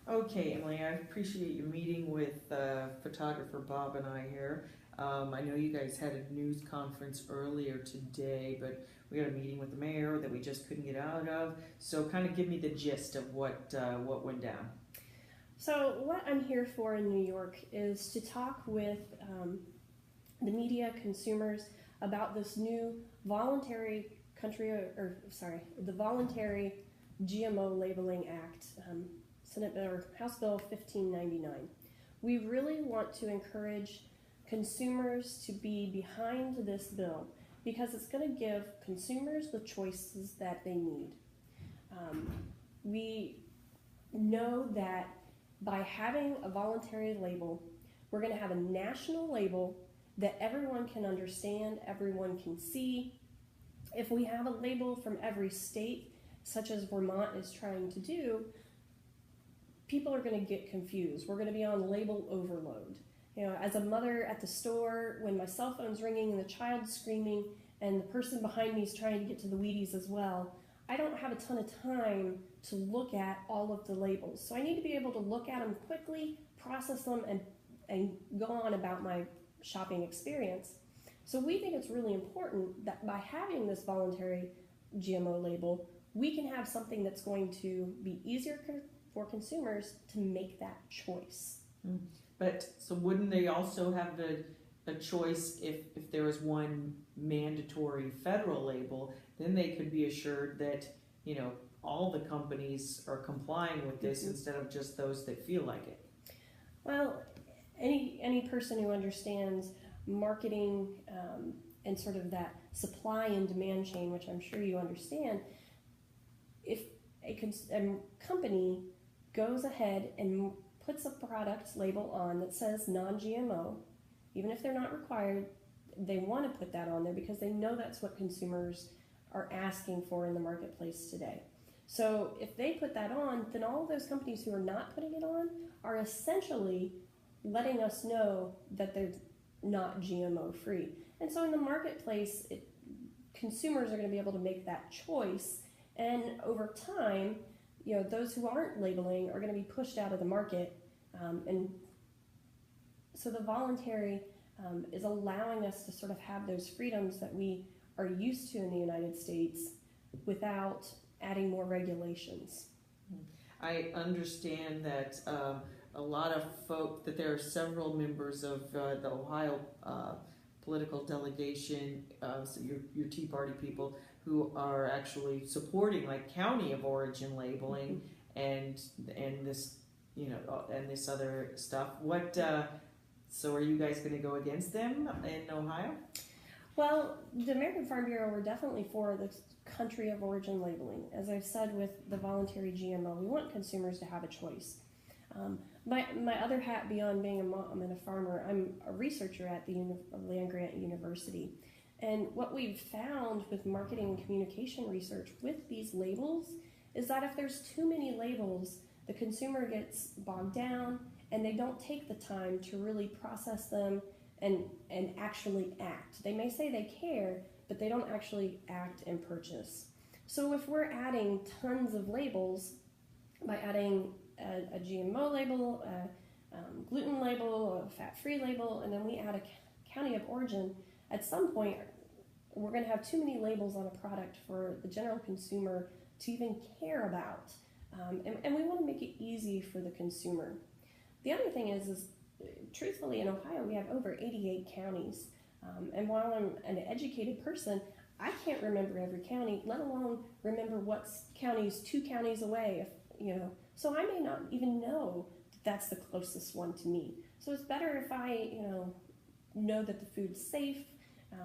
Okay, Emily, I appreciate you meeting with photographer Bob and I here. I know you guys had a news conference earlier today, but we had a meeting with the mayor that we just couldn't get out of. So, kind of give me the gist of what went down. So, what I'm here for in New York is to talk with the media, consumers about this new voluntary the voluntary GMO labeling act, Senate Bill or House Bill 1599. We really want to encourage consumers to be behind this bill because it's going to give consumers the choices that they need. We know that by having a voluntary label, we're going to have a national label that everyone can understand, everyone can see. If we have a label from every state, such as Vermont is trying to do, people are going to get confused. We're going to be on label overload. You know, as a mother at the store, when my cell phone's ringing and the child's screaming and the person behind me is trying to get to the Wheaties as well, I don't have a ton of time to look at all of the labels. So I need to be able to look at them quickly, process them, and go on about my shopping experience. So we think it's really important that by having this voluntary GMO label, we can have something that's going to be easier for consumers to make that choice. But so, wouldn't they also have a choice if there was one mandatory federal label? Then they could be assured that all the companies are complying with this instead of just those that feel like it. Well, any person who understands marketing and sort of that supply and demand chain, which I'm sure you understand, if a company goes ahead and puts a product label on that says non-GMO, even if they're not required, they want to put that on there because they know that's what consumers are asking for in the marketplace today. So if they put that on, then all of those companies who are not putting it on are essentially letting us know that they're not GMO free. And so in the marketplace, consumers are going to be able to make that choice. And over time, those who aren't labeling are going to be pushed out of the market. And so the voluntary is allowing us to sort of have those freedoms that we are used to in the United States without adding more regulations. I understand that a lot of folk, that there are several members of the Ohio political delegation, so your Tea Party people, who are actually supporting like county of origin labeling and this and this other stuff. So are you guys going to go against them in Ohio? Well, the American Farm Bureau, we're definitely for the country of origin labeling. As I've said with the voluntary GMO, we want consumers to have a choice. My other hat beyond being a mom and a farmer, I'm a researcher at the land-grant university. And what we've found with marketing and communication research with these labels is that if there's too many labels, the consumer gets bogged down and they don't take the time to really process them and actually act. They may say they care, but they don't actually act and purchase. So if we're adding tons of labels, by adding a GMO label, a gluten label, a fat-free label, and then we add a county of origin, at some point we're going to have too many labels on a product for the general consumer to even care about. And we want to make it easy for the consumer. The other thing is truthfully, in Ohio, we have over 88 counties. And while I'm an educated person, I can't remember every county, let alone remember what county's 2 counties away. So I may not even know that that's the closest one to me. So it's better if I, know that the food's safe.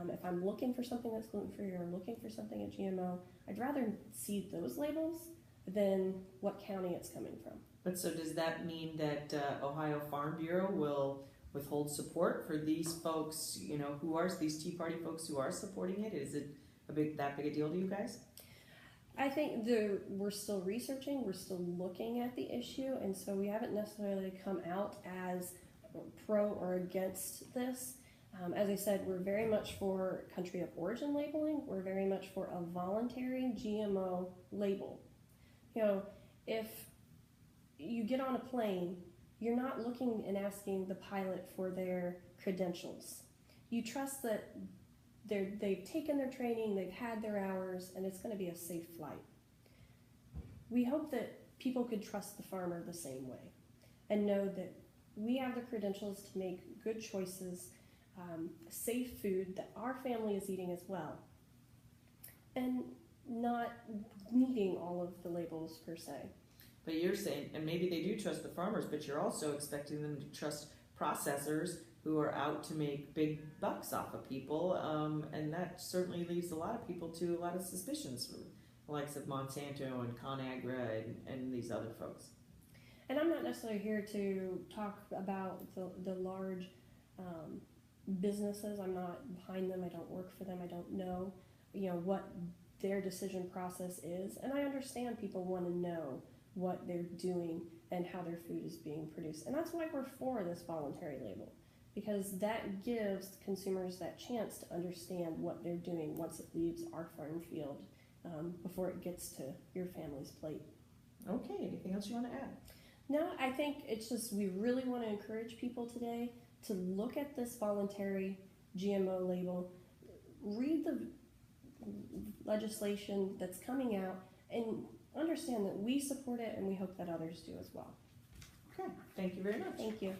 If I'm looking for something that's gluten-free or looking for something at GMO, I'd rather see those labels than what county it's coming from. But so does that mean that Ohio Farm Bureau will withhold support for these folks, who are these Tea Party folks who are supporting it? Is it that big a deal to you guys? I think we're still researching, we're still looking at the issue, and so we haven't necessarily come out as pro or against this. As I said, we're very much for country of origin labeling. We're very much for a voluntary GMO label. If you get on a plane, you're not looking and asking the pilot for their credentials. You trust that they've taken their training, they've had their hours, and it's going to be a safe flight. We hope that people could trust the farmer the same way and know that we have the credentials to make good choices, safe food that our family is eating as well, and not needing all of the labels per se. But you're saying, and maybe they do trust the farmers, but you're also expecting them to trust processors who are out to make big bucks off of people, and that certainly leaves a lot of people to a lot of suspicions from the likes of Monsanto and ConAgra and these other folks. And I'm not necessarily here to talk about the large businesses. I'm not behind them. I don't work for them. I don't know, what their decision process is. And I understand people want to know what they're doing and how their food is being produced. And that's why we're for this voluntary label, because that gives consumers that chance to understand what they're doing once it leaves our farm field before it gets to your family's plate. Okay, anything else you want to add? No, I think it's just we really want to encourage people today to look at this voluntary GMO label, read the legislation that's coming out, and understand that we support it and we hope that others do as well. Okay, thank you very much. Thank you.